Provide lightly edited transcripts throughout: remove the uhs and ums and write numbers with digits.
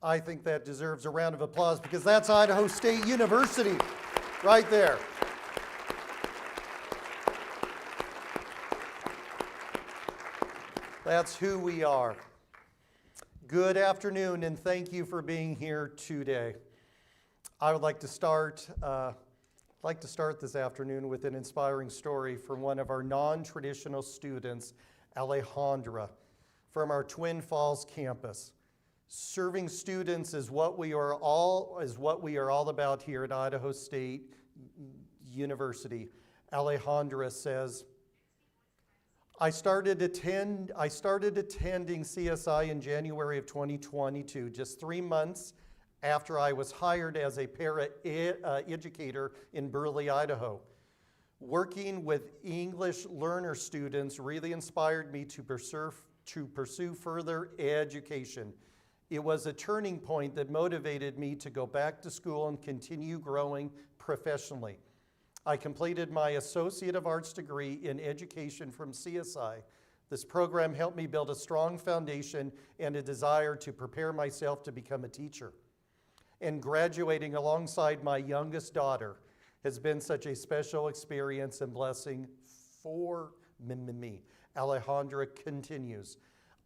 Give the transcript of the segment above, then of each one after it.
I think that deserves a round of applause because that's Idaho State University right there. That's who we are. Good afternoon, and thank you for being here today. I would like to start this afternoon with an inspiring story from one of our non-traditional students, Alejandra, from our Twin Falls campus. Serving students is what we are all about here at Idaho State University. Alejandra says, I started attending CSI in January of 2022, just 3 months after I was hired as a para-educator in Burley, Idaho. Working with English learner students really inspired me to pursue further education. It was a turning point that motivated me to go back to school and continue growing professionally. I completed my Associate of Arts degree in education from CSI. This program helped me build a strong foundation and a desire to prepare myself to become a teacher. And graduating alongside my youngest daughter has been such a special experience and blessing for me. Alejandra continues,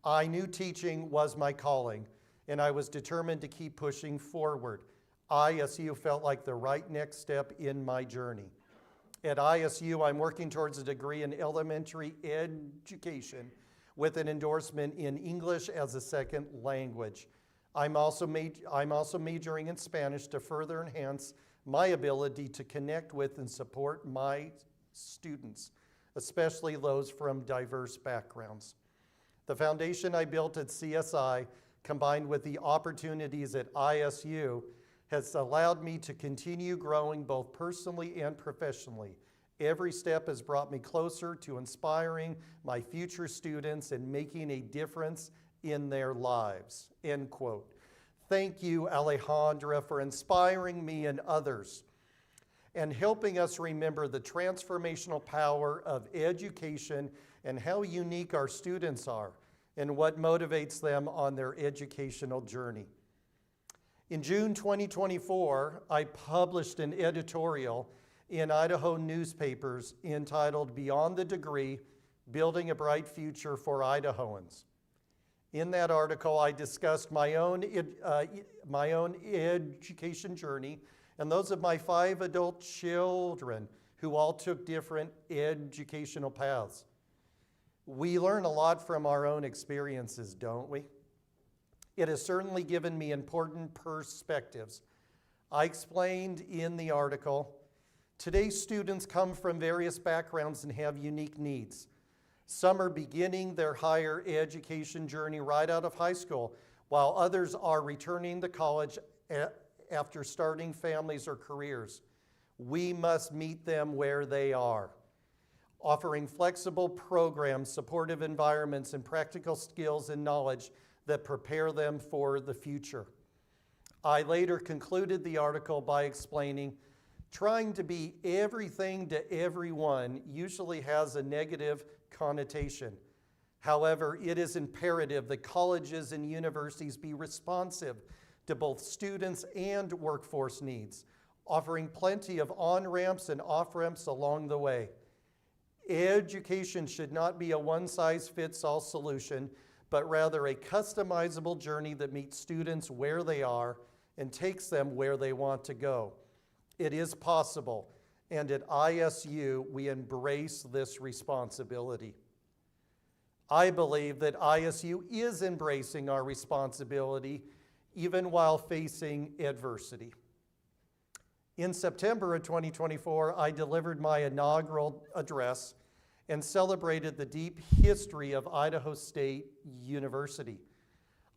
I knew teaching was my calling, and I was determined to keep pushing forward. ISU felt like the right next step in my journey. At ISU, I'm working towards a degree in elementary education with an endorsement in English as a second language. I'm also majoring in Spanish to further enhance my ability to connect with and support my students, especially those from diverse backgrounds. The foundation I built at CSI, combined with the opportunities at ISU, has allowed me to continue growing both personally and professionally. Every step has brought me closer to inspiring my future students and making a difference in their lives, end quote. Thank you, Alejandra, for inspiring me and others and helping us remember the transformational power of education and how unique our students are and what motivates them on their educational journey. In June 2024, I published an editorial in Idaho newspapers entitled Beyond the Degree, Building a Bright Future for Idahoans. In that article, I discussed my own education journey and those of my 5 adult children who all took different educational paths. We learn a lot from our own experiences, don't we? It has certainly given me important perspectives. I explained in the article, today's students come from various backgrounds and have unique needs. Some are beginning their higher education journey right out of high school, while others are returning to college after starting families or careers. We must meet them where they are, offering flexible programs, supportive environments, and practical skills and knowledge that prepare them for the future. I later concluded the article by explaining, trying to be everything to everyone usually has a negative connotation. However, it is imperative that colleges and universities be responsive to both students and workforce needs, offering plenty of on-ramps and off-ramps along the way. Education should not be a one-size-fits-all solution, but rather a customizable journey that meets students where they are and takes them where they want to go. It is possible, and at ISU, we embrace this responsibility. I believe that ISU is embracing our responsibility even while facing adversity. In September of 2024, I delivered my inaugural address and celebrated the deep history of Idaho State University.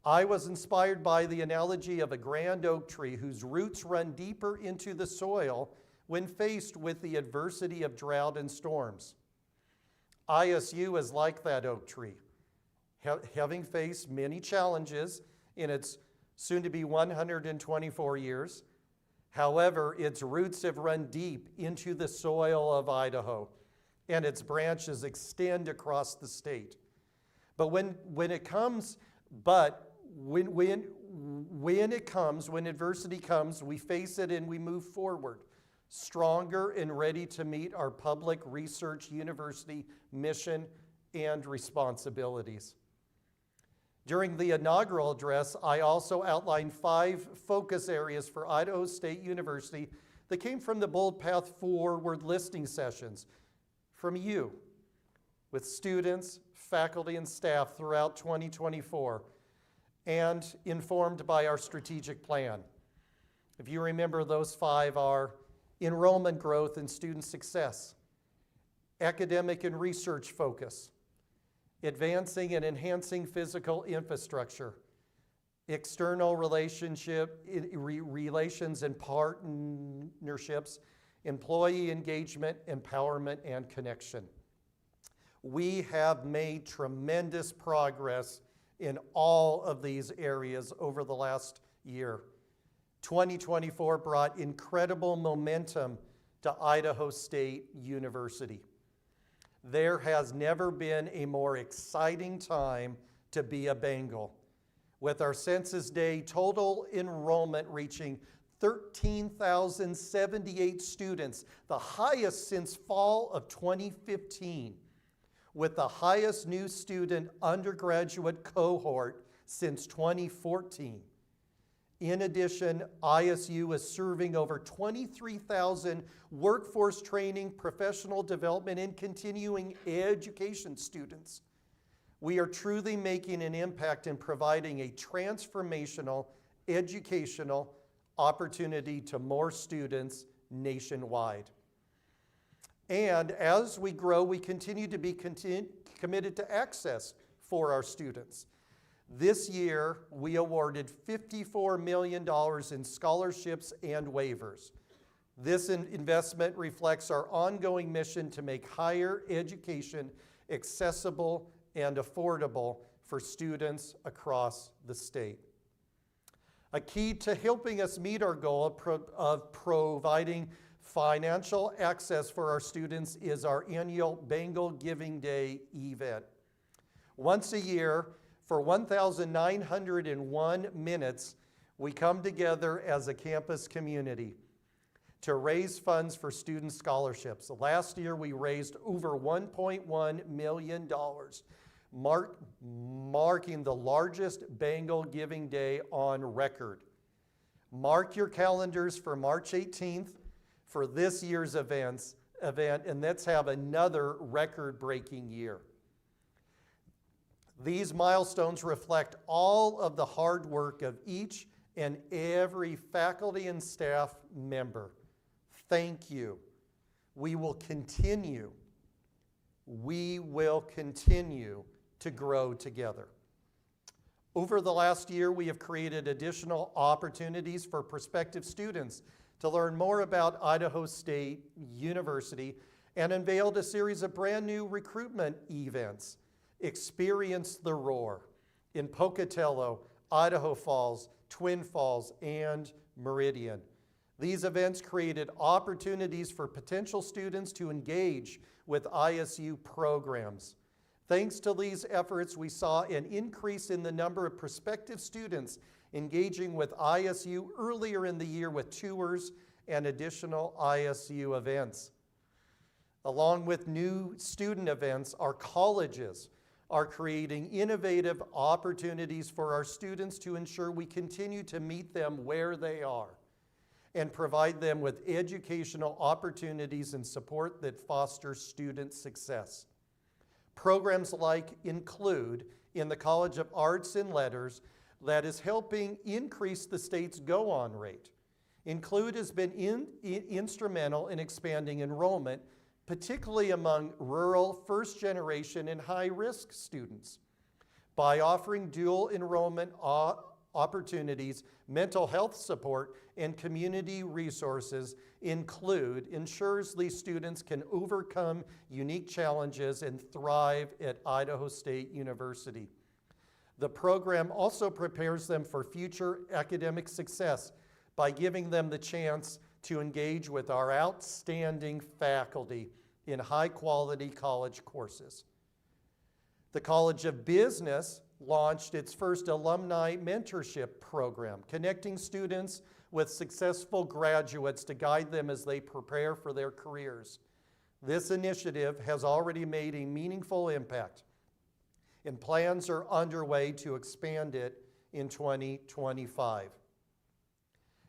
I was inspired by the analogy of a grand oak tree whose roots run deeper into the soil when faced with the adversity of drought and storms. ISU is like that oak tree, having faced many challenges in its soon-to-be 124 years. However, its roots have run deep into the soil of Idaho, and its branches extend across the state. But when when adversity comes, we face it and we move forward, stronger and ready to meet our public research university mission and responsibilities. During the inaugural address, I also outlined 5 focus areas for Idaho State University that came from the Bold Path Forward listening sessions from you, with students, faculty, and staff throughout 2024, and informed by our strategic plan. If you remember, those 5 are enrollment growth and student success, academic and research focus, advancing and enhancing physical infrastructure, external relations and partnerships, employee engagement, empowerment, and connection. We have made tremendous progress in all of these areas over the last year. 2024 brought incredible momentum to Idaho State University. There has never been a more exciting time to be a Bengal, with our Census Day total enrollment reaching 13,078 students, the highest since fall of 2015, with the highest new student undergraduate cohort since 2014. In addition, ISU is serving over 23,000 workforce training, professional development, and continuing education students. We are truly making an impact in providing a transformational educational opportunity to more students nationwide. And as we grow, we continue to be committed to access for our students. This year, we awarded $54 million in scholarships and waivers. This investment reflects our ongoing mission to make higher education accessible and affordable for students across the state. A key to helping us meet our goal of providing financial access for our students is our annual Bengal Giving Day event. Once a year, for 1,901 minutes, we come together as a campus community to raise funds for student scholarships. Last year, we raised over $1.1 million, marking the largest Bengal Giving Day on record. Mark your calendars for March 18th for this year's event, and let's have another record-breaking year. These milestones reflect all of the hard work of each and every faculty and staff member. Thank you. We will continue to grow together. Over the last year, we have created additional opportunities for prospective students to learn more about Idaho State University and unveiled a series of brand new recruitment events. Experience the Roar in Pocatello, Idaho Falls, Twin Falls, and Meridian. These events created opportunities for potential students to engage with ISU programs. Thanks to these efforts, we saw an increase in the number of prospective students engaging with ISU earlier in the year with tours and additional ISU events. Along with new student events, our colleges are creating innovative opportunities for our students to ensure we continue to meet them where they are and provide them with educational opportunities and support that foster student success. Programs like Include in the College of Arts and Letters that is helping increase the state's go-on rate. Include has been instrumental in expanding enrollment, particularly among rural, first-generation, and high-risk students. By offering dual enrollment opportunities, mental health support, and community resources, Include ensures these students can overcome unique challenges and thrive at Idaho State University. The program also prepares them for future academic success by giving them the chance to engage with our outstanding faculty in high-quality college courses. The College of Business launched its first alumni mentorship program, connecting students with successful graduates to guide them as they prepare for their careers. This initiative has already made a meaningful impact, and plans are underway to expand it in 2025.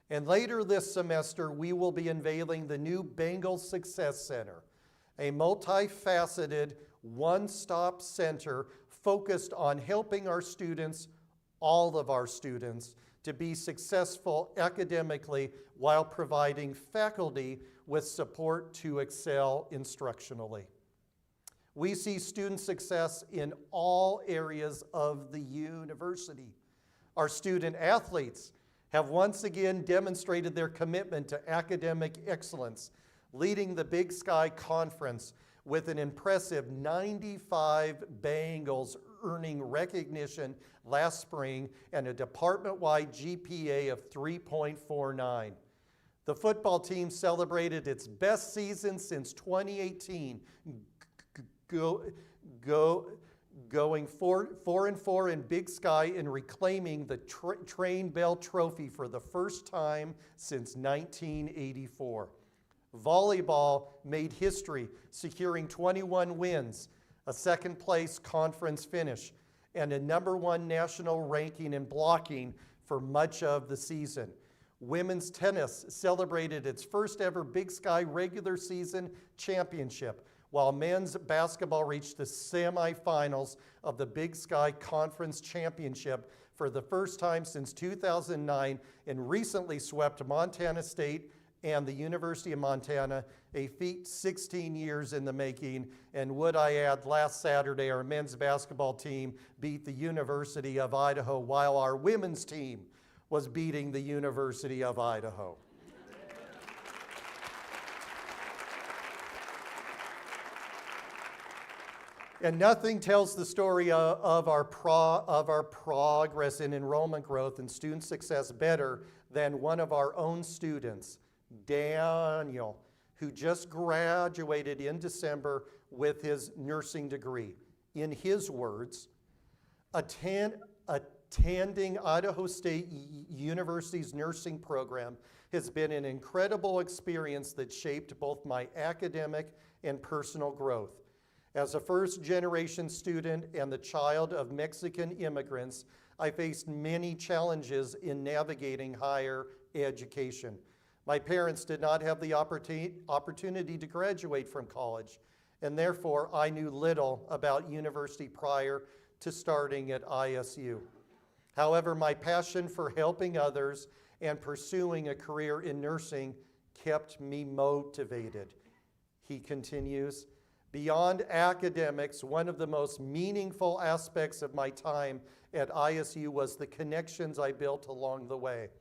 And later this semester, we will be unveiling the new Bengals Success Center, a multifaceted, one-stop center focused on helping our students, all of our students, to be successful academically while providing faculty with support to excel instructionally. We see student success in all areas of the university. Our student athletes have once again demonstrated their commitment to academic excellence, leading the Big Sky Conference with an impressive 95 Bengals earning recognition last spring and a department-wide GPA of 3.49. The football team celebrated its best season since 2018, going 4-4 in Big Sky and reclaiming the Train Bell Trophy for the first time since 1984. Volleyball made history, securing 21 wins, a second-place conference finish, and a #1 national ranking in blocking for much of the season. Women's tennis celebrated its first ever Big Sky regular season championship, while men's basketball reached the semifinals of the Big Sky Conference Championship for the first time since 2009 and recently swept Montana State and the University of Montana, a feat 16 years in the making. And would I add, last Saturday, our men's basketball team beat the University of Idaho while our women's team was beating the University of Idaho. And nothing tells the story of our progress in enrollment growth and student success better than one of our own students, Daniel, who just graduated in December with his nursing degree. In his words, attending Idaho State University's nursing program has been an incredible experience that shaped both my academic and personal growth. As a first-generation student and the child of Mexican immigrants, I faced many challenges in navigating higher education. My parents did not have the opportunity to graduate from college, and therefore I knew little about university prior to starting at ISU. However, my passion for helping others and pursuing a career in nursing kept me motivated. He continues, beyond academics, one of the most meaningful aspects of my time at ISU was the connections I built along the way.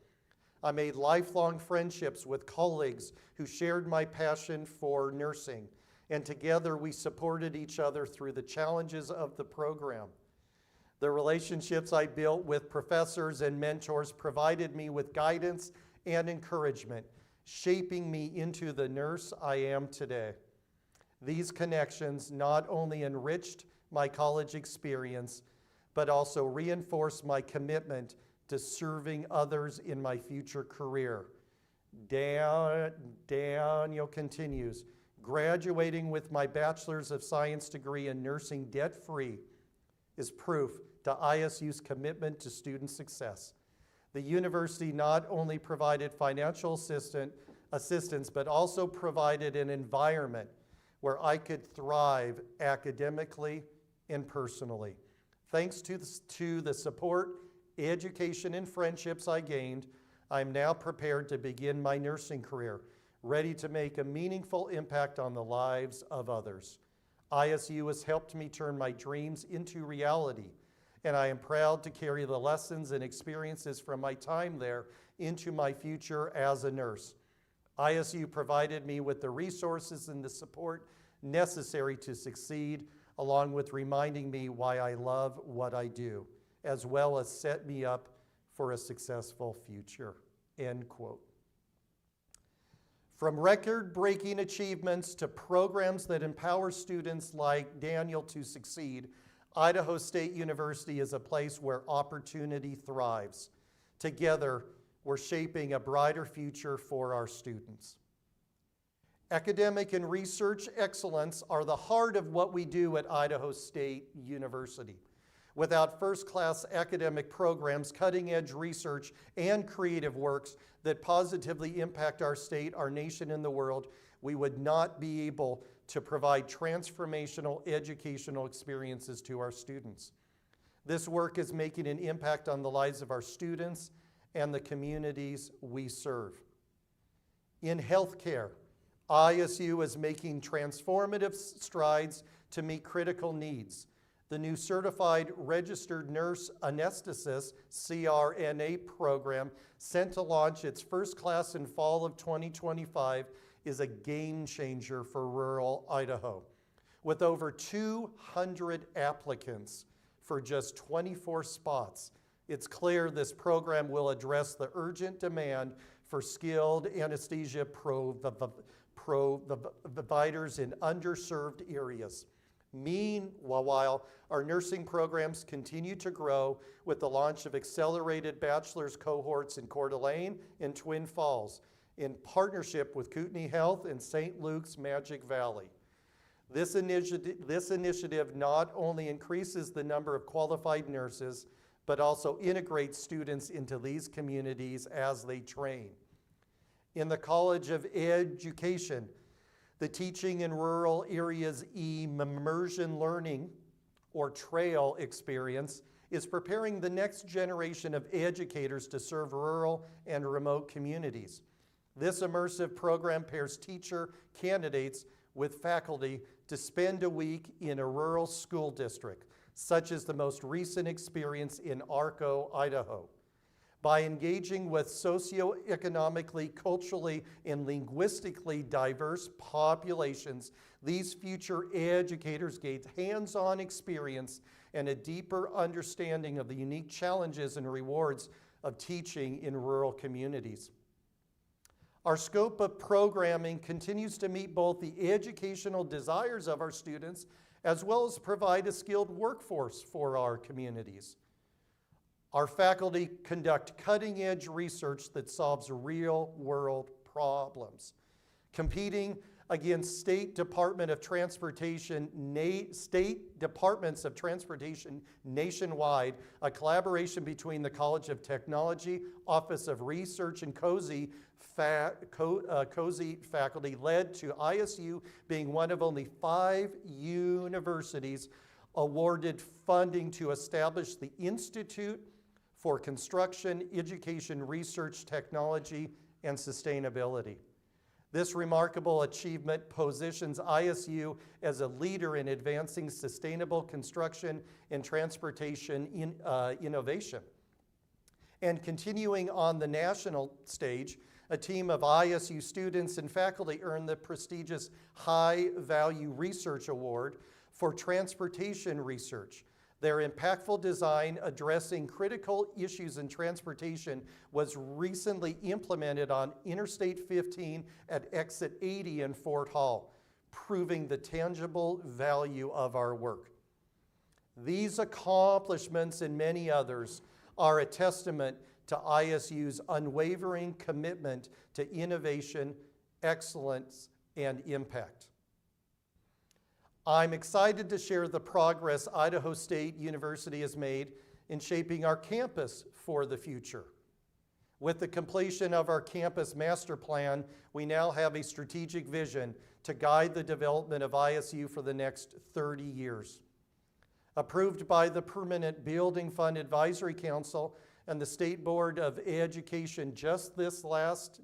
I made lifelong friendships with colleagues who shared my passion for nursing, and together we supported each other through the challenges of the program. The relationships I built with professors and mentors provided me with guidance and encouragement, shaping me into the nurse I am today. These connections not only enriched my college experience, but also reinforced my commitment to serving others in my future career. Daniel continues, graduating with my Bachelor's of Science degree in nursing debt-free is proof to ISU's commitment to student success. The university not only provided financial assistance, but also provided an environment where I could thrive academically and personally. Thanks to the support, education, and friendships I gained, I'm now prepared to begin my nursing career, ready to make a meaningful impact on the lives of others. ISU has helped me turn my dreams into reality, and I am proud to carry the lessons and experiences from my time there into my future as a nurse. ISU provided me with the resources and the support necessary to succeed, along with reminding me why I love what I do, as well as set me up for a successful future, end quote. From record-breaking achievements to programs that empower students like Daniel to succeed, Idaho State University is a place where opportunity thrives. Together, we're shaping a brighter future for our students. Academic and research excellence are the heart of what we do at Idaho State University. Without first-class academic programs, cutting-edge research, and creative works that positively impact our state, our nation, and the world, we would not be able to provide transformational educational experiences to our students. This work is making an impact on the lives of our students and the communities we serve. In healthcare, ISU is making transformative strides to meet critical needs. The new Certified Registered Nurse Anesthetist, CRNA program, set to launch its first class in fall of 2025, is a game changer for rural Idaho. With over 200 applicants for just 24 spots, it's clear this program will address the urgent demand for skilled anesthesia providers in underserved areas. Meanwhile, our nursing programs continue to grow with the launch of accelerated bachelor's cohorts in Coeur d'Alene and Twin Falls in partnership with Kootenai Health and St. Luke's Magic Valley. This initiative not only increases the number of qualified nurses, but also integrates students into these communities as they train. In the College of Education, the Teaching in Rural Areas Immersion Learning, or TRAIL experience, is preparing the next generation of educators to serve rural and remote communities. This immersive program pairs teacher candidates with faculty to spend a week in a rural school district, such as the most recent experience in Arco, Idaho. By engaging with socioeconomically, culturally, and linguistically diverse populations, these future educators gain hands-on experience and a deeper understanding of the unique challenges and rewards of teaching in rural communities. Our scope of programming continues to meet both the educational desires of our students as well as provide a skilled workforce for our communities. Our faculty conduct cutting-edge research that solves real-world problems. Competing against state departments of transportation nationwide, a collaboration between the College of Technology, Office of Research, and COSI faculty led to ISU being one of only 5 universities awarded funding to establish the Institute for Construction, Education, Research, Technology, and Sustainability. This remarkable achievement positions ISU as a leader in advancing sustainable construction and transportation innovation. And continuing on the national stage, a team of ISU students and faculty earned the prestigious High Value Research Award for transportation research. Their impactful design addressing critical issues in transportation was recently implemented on Interstate 15 at Exit 80 in Fort Hall, proving the tangible value of our work. These accomplishments and many others are a testament to ISU's unwavering commitment to innovation, excellence, and impact. I'm excited to share the progress Idaho State University has made in shaping our campus for the future. With the completion of our campus master plan, we now have a strategic vision to guide the development of ISU for the next 30 years. Approved by the Permanent Building Fund Advisory Council and the State Board of Education just this last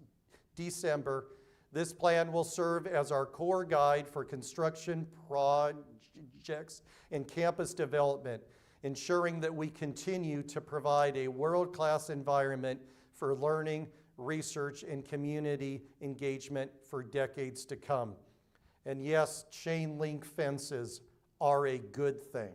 December, this plan will serve as our core guide for construction projects and campus development, ensuring that we continue to provide a world-class environment for learning, research, and community engagement for decades to come. And yes, chain link fences are a good thing.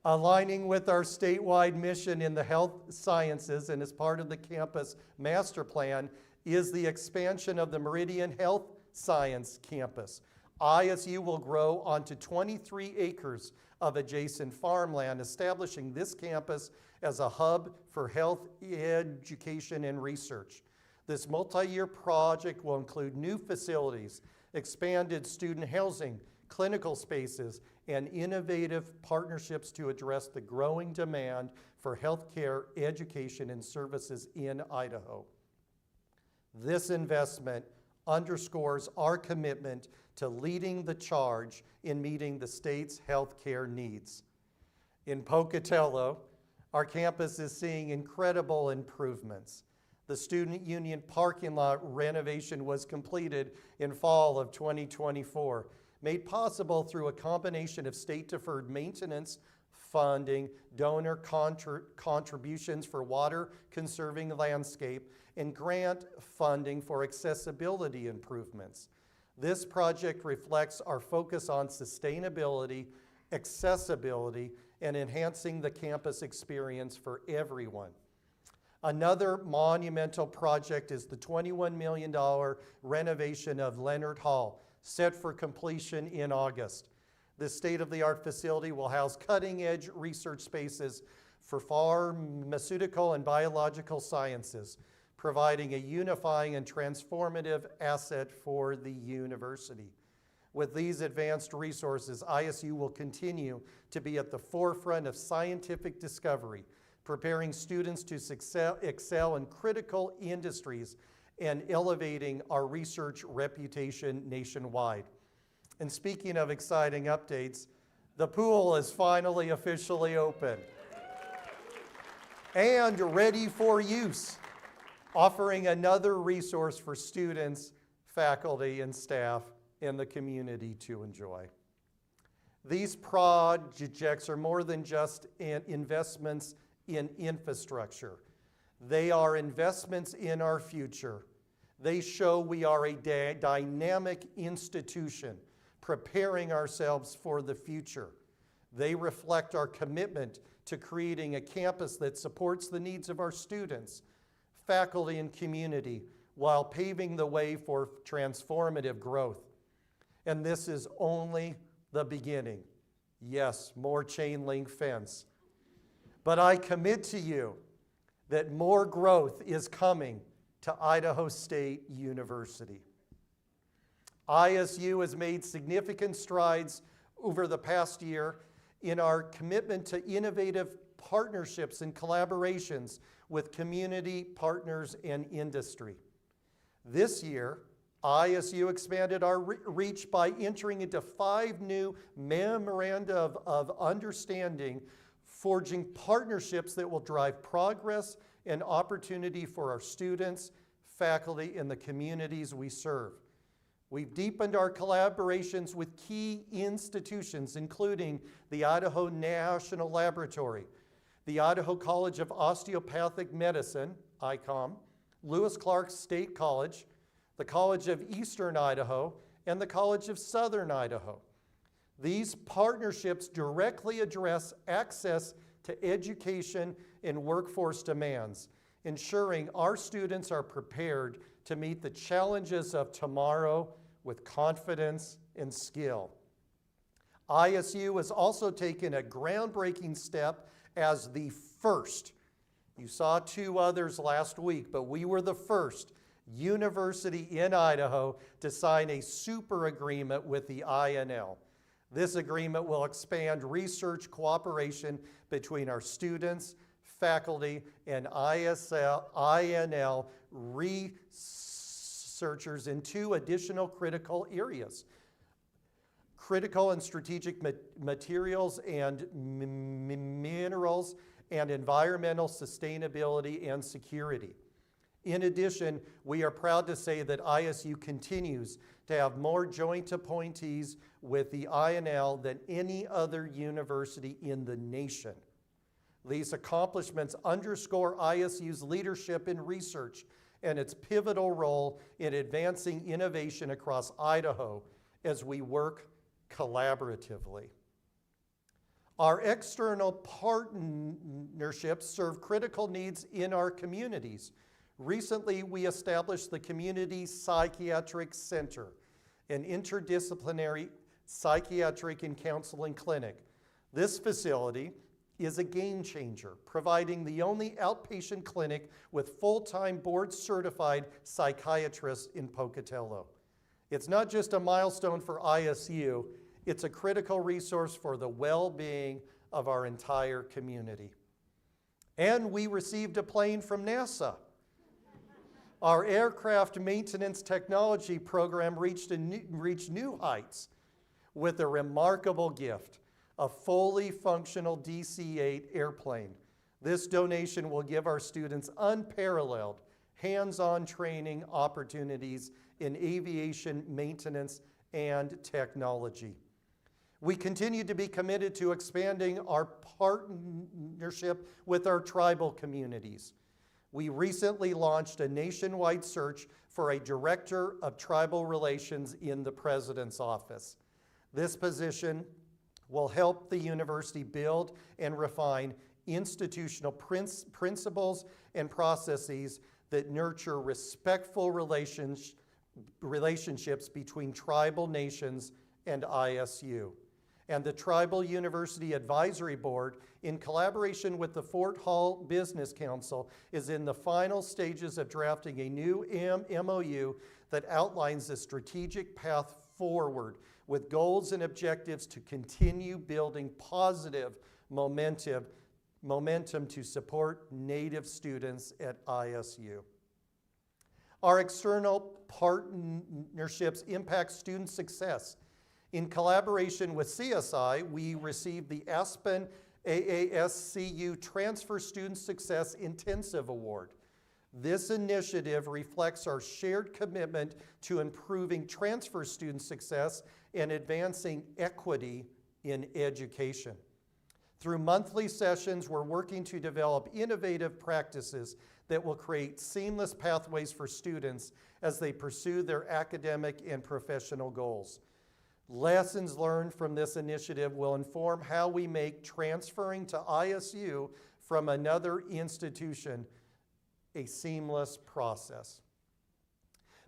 Aligning with our statewide mission in the health sciences and as part of the campus master plan is the expansion of the Meridian Health Science Campus. ISU will grow onto 23 acres of adjacent farmland, establishing this campus as a hub for health education and research. This multi-year project will include new facilities, expanded student housing, clinical spaces, and innovative partnerships to address the growing demand for healthcare, education, and services in Idaho. This investment underscores our commitment to leading the charge in meeting the state's healthcare needs. In Pocatello, our campus is seeing incredible improvements. The Student Union parking lot renovation was completed in fall of 2024, made possible through a combination of state-deferred maintenance funding, donor contributions for water-conserving landscape, and grant funding for accessibility improvements. This project reflects our focus on sustainability, accessibility, and enhancing the campus experience for everyone. Another monumental project is the $21 million renovation of Leonard Hall, set for completion in August. This state-of-the-art facility will house cutting-edge research spaces for pharmaceutical and biological sciences, providing a unifying and transformative asset for the university. With these advanced resources, ISU will continue to be at the forefront of scientific discovery, preparing students to excel in critical industries and elevating our research reputation nationwide. And speaking of exciting updates, the pool is finally officially open and ready for use, offering another resource for students, faculty, and staff in the community to enjoy. These projects are more than just investments in infrastructure. They are investments in our future. They show we are a dynamic institution, preparing ourselves for the future. They reflect our commitment to creating a campus that supports the needs of our students, faculty, and community, while paving the way for transformative growth. And this is only the beginning. Yes, more chain link fence. But I commit to you that more growth is coming to Idaho State University. ISU has made significant strides over the past year in our commitment to innovative partnerships and collaborations with community partners and industry. This year, ISU expanded our reach by entering into 5 new memoranda of understanding, forging partnerships that will drive progress and opportunity for our students, faculty, and the communities we serve. We've deepened our collaborations with key institutions, including the Idaho National Laboratory, the Idaho College of Osteopathic Medicine, ICOM, Lewis Clark State College, the College of Eastern Idaho, and the College of Southern Idaho. These partnerships directly address access to education and workforce demands, ensuring our students are prepared to meet the challenges of tomorrow with confidence and skill. ISU has also taken a groundbreaking step as the first. You saw 2 others last week, but we were the first university in Idaho to sign a super agreement with the INL. This agreement will expand research cooperation between our students, faculty, and INL researchers in 2 additional critical areas: critical and strategic materials and minerals, and environmental sustainability and security. In addition, we are proud to say that ISU continues to have more joint appointees with the INL than any other university in the nation. These accomplishments underscore ISU's leadership in research and its pivotal role in advancing innovation across Idaho as we work collaboratively. Our external partnerships serve critical needs in our communities. Recently, we established the Community Psychiatric Center, an interdisciplinary psychiatric and counseling clinic. This facility is a game changer, providing the only outpatient clinic with full-time board-certified psychiatrists in Pocatello. It's not just a milestone for ISU, it's a critical resource for the well-being of our entire community. And we received a plane from NASA. Our aircraft maintenance technology program reached new heights with a remarkable gift, a fully functional DC-8 airplane. This donation will give our students unparalleled hands-on training opportunities in aviation maintenance and technology. We continue to be committed to expanding our partnership with our tribal communities. We recently launched a nationwide search for a Director of Tribal Relations in the President's Office. This position will help the university build and refine institutional principles and processes that nurture respectful relationships between tribal nations and ISU. And the Tribal University Advisory Board, in collaboration with the Fort Hall Business Council, is in the final stages of drafting a new MOU that outlines a strategic path forward with goals and objectives to continue building positive momentum to support Native students at ISU. Our external partnerships impact student success. In collaboration with CSI, we received the Aspen AASCU Transfer Student Success Intensive Award. This initiative reflects our shared commitment to improving transfer student success and advancing equity in education. Through monthly sessions, we're working to develop innovative practices that will create seamless pathways for students as they pursue their academic and professional goals. Lessons learned from this initiative will inform how we make transferring to ISU from another institution a seamless process.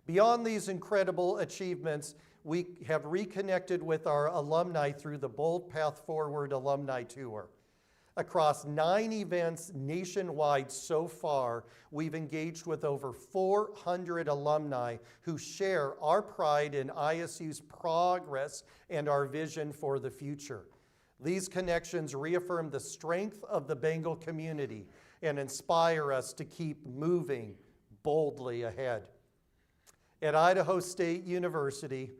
Beyond these incredible achievements, we have reconnected with our alumni through the Bold Path Forward Alumni Tour. Across 9 events nationwide so far, we've engaged with over 400 alumni who share our pride in ISU's progress and our vision for the future. These connections reaffirm the strength of the Bengal community and inspire us to keep moving boldly ahead. At Idaho State University,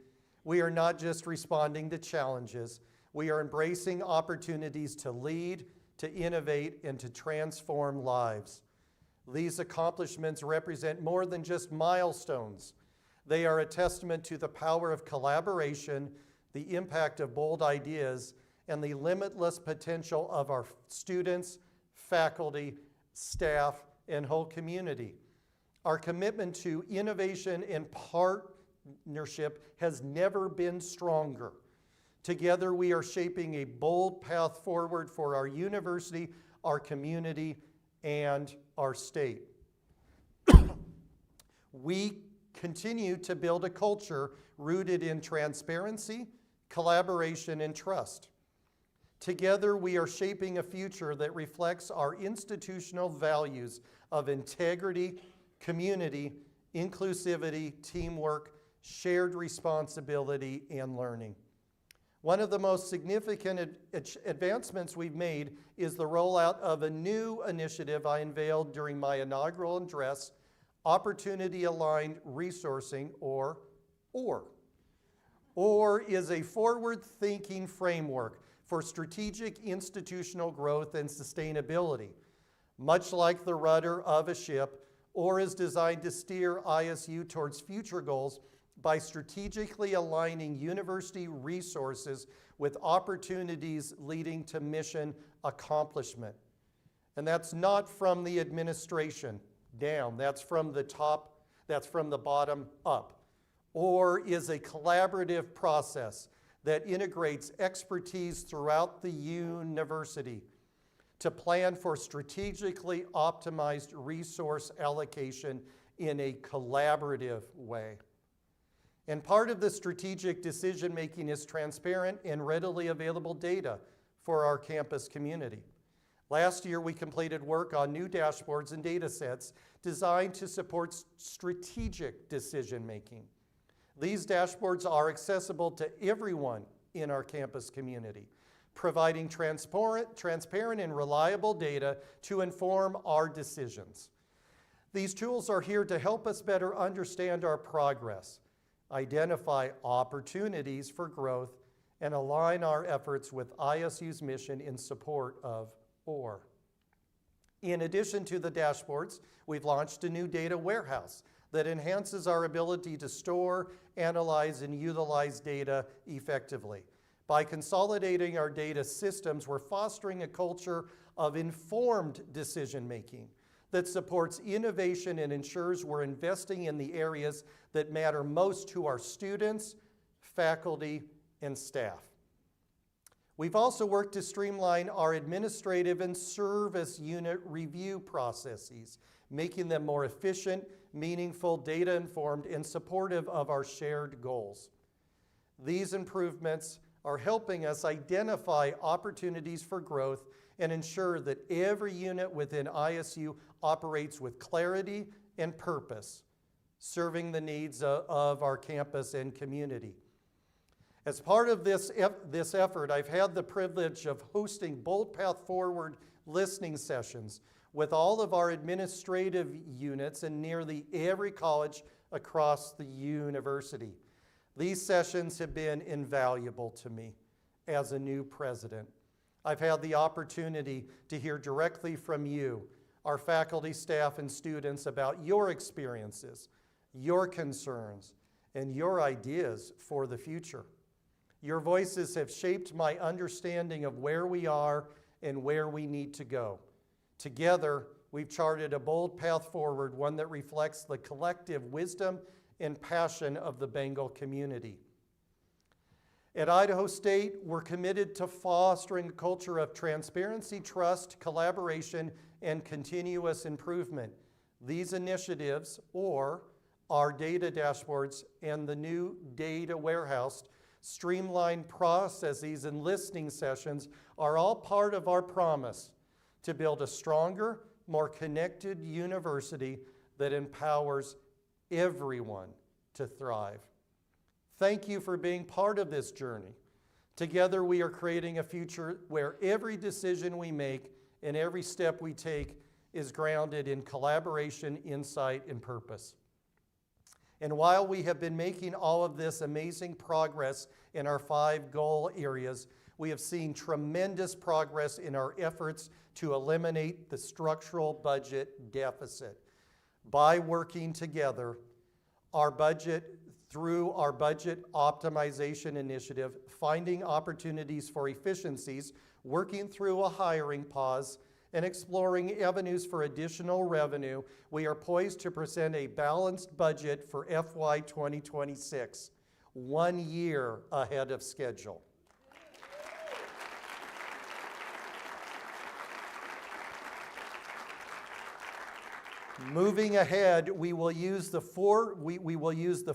we are not just responding to challenges, we are embracing opportunities to lead, to innovate, and to transform lives. These accomplishments represent more than just milestones. They are a testament to the power of collaboration, the impact of bold ideas, and the limitless potential of our students, faculty, staff, and whole community. Our commitment to innovation and partnership has never been stronger. Together, we are shaping a bold path forward for our university, our community, and our state. We continue to build a culture rooted in transparency, collaboration, and trust. Together, we are shaping a future that reflects our institutional values of integrity, community, inclusivity, teamwork, shared responsibility, and learning. One of the most significant advancements we've made is the rollout of a new initiative I unveiled during my inaugural address, Opportunity Aligned Resourcing, or OAR. OAR is a forward-thinking framework for strategic institutional growth and sustainability. Much like the rudder of a ship, OAR is designed to steer ISU towards future goals by strategically aligning university resources with opportunities leading to mission accomplishment. And that's not from the administration down, that's from the top, that's from the bottom up. OAR is a collaborative process that integrates expertise throughout the university to plan for strategically optimized resource allocation in a collaborative way. And part of the strategic decision-making is transparent and readily available data for our campus community. Last year, we completed work on new dashboards and data sets designed to support strategic decision-making. These dashboards are accessible to everyone in our campus community, providing transparent and reliable data to inform our decisions. These tools are here to help us better understand our progress, identify opportunities for growth, and align our efforts with ISU's mission in support of OR. In addition to the dashboards, we've launched a new data warehouse that enhances our ability to store, analyze, and utilize data effectively. By consolidating our data systems, we're fostering a culture of informed decision-making that supports innovation and ensures we're investing in the areas that matter most to our students, faculty, and staff. We've also worked to streamline our administrative and service unit review processes, making them more efficient, meaningful, data-informed, and supportive of our shared goals. These improvements are helping us identify opportunities for growth and ensure that every unit within ISU operates with clarity and purpose, serving the needs of our campus and community. As part of this effort, I've had the privilege of hosting Bold Path Forward listening sessions with all of our administrative units in nearly every college across the university. These sessions have been invaluable to me as a new president. I've had the opportunity to hear directly from you, our faculty, staff, and students about your experiences, your concerns, and your ideas for the future. Your voices have shaped my understanding of where we are and where we need to go. Together, we've charted a bold path forward, one that reflects the collective wisdom and passion of the Bengal community. At Idaho State, we're committed to fostering a culture of transparency, trust, collaboration, and continuous improvement. These initiatives, or our data dashboards and the new data warehouse, streamlined processes and listening sessions, are all part of our promise to build a stronger, more connected university that empowers everyone to thrive. Thank you for being part of this journey. Together, we are creating a future where every decision we make and every step we take is grounded in collaboration, insight, and purpose. And while we have been making all of this amazing progress in our 5 goal areas, we have seen tremendous progress in our efforts to eliminate the structural budget deficit. By working together, through our budget optimization initiative, finding opportunities for efficiencies, working through a hiring pause, and exploring avenues for additional revenue, we are poised to present a balanced budget for FY 2026, 1 year ahead of schedule. Moving ahead, we will use the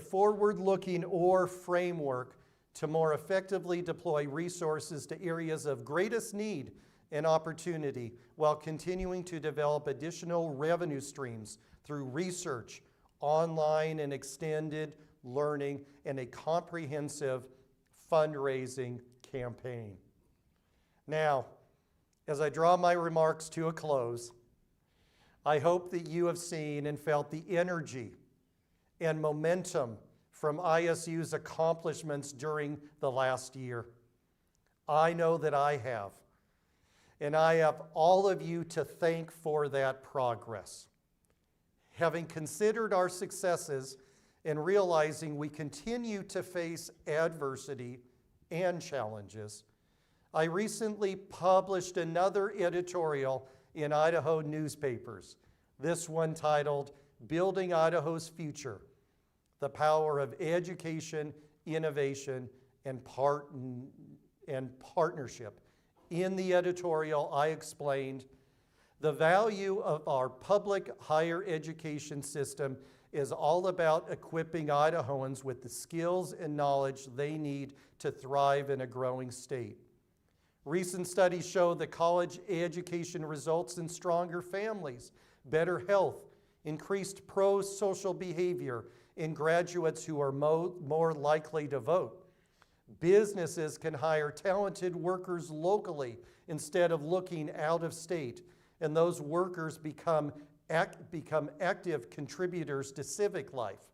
forward-looking OR framework to more effectively deploy resources to areas of greatest need and opportunity while continuing to develop additional revenue streams through research, online and extended learning, and a comprehensive fundraising campaign. Now, as I draw my remarks to a close, I hope that you have seen and felt the energy and momentum from ISU's accomplishments during the last year. I know that I have, and I have all of you to thank for that progress. Having considered our successes and realizing we continue to face adversity and challenges, I recently published another editorial in Idaho newspapers, this one titled, "Building Idaho's Future, the Power of Education, Innovation, and Partnership." In the editorial, I explained The value of our public higher education system is all about equipping Idahoans with the skills and knowledge they need to thrive in a growing state. Recent studies show that college education results in stronger families, better health, increased pro-social behavior in graduates who are more likely to vote. Businesses can hire talented workers locally instead of looking out of state, and those workers become active contributors to civic life.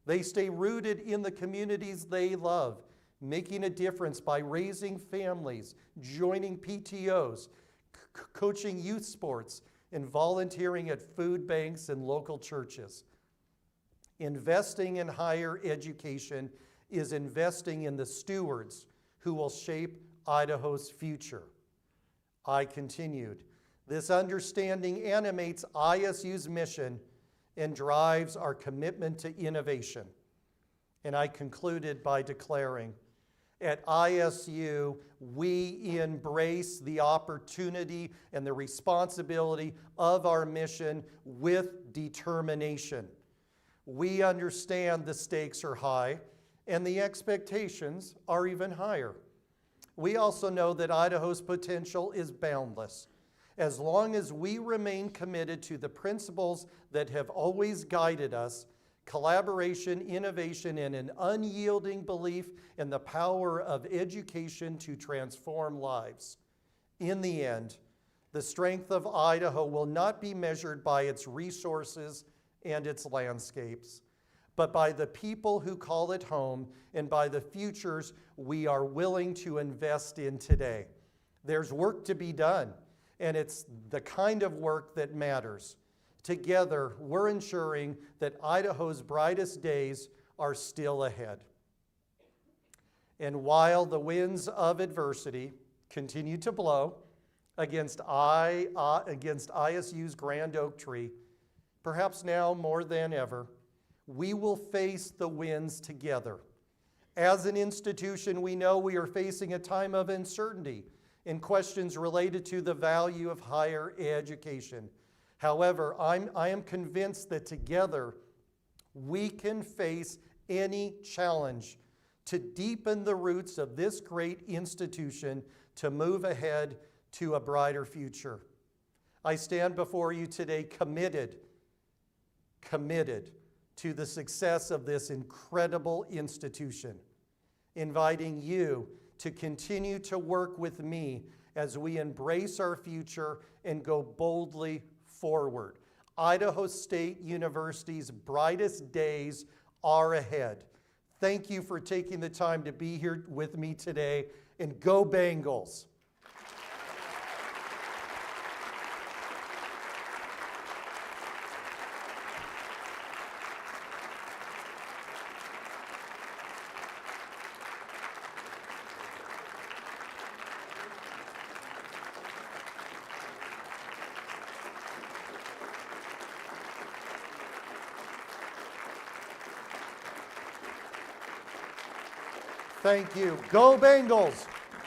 They stay rooted in the communities they love, making a difference by raising families, joining PTOs, coaching youth sports, and volunteering at food banks and local churches. Investing in higher education is investing in the stewards who will shape Idaho's future. I continued, this understanding animates ISU's mission and drives our commitment to innovation. And I concluded by declaring, at ISU, we embrace the opportunity and the responsibility of our mission with determination. We understand the stakes are high and the expectations are even higher. We also know that Idaho's potential is boundless. As long as we remain committed to the principles that have always guided us, collaboration, innovation, and an unyielding belief in the power of education to transform lives. In the end, the strength of Idaho will not be measured by its resources and its landscapes, but by the people who call it home and by the futures we are willing to invest in today. There's work to be done, and it's the kind of work that matters. Together, we're ensuring that Idaho's brightest days are still ahead. And while the winds of adversity continue to blow against ISU's grand oak tree, perhaps now more than ever, we will face the winds together. As an institution, we know we are facing a time of uncertainty in questions related to the value of higher education. However, I am convinced that together we can face any challenge to deepen the roots of this great institution to move ahead to a brighter future. I stand before you today committed to the success of this incredible institution, inviting you to continue to work with me as we embrace our future and go boldly forward. Idaho State University's brightest days are ahead. Thank you for taking the time to be here with me today, and go Bengals! Thank you. Go Bengals!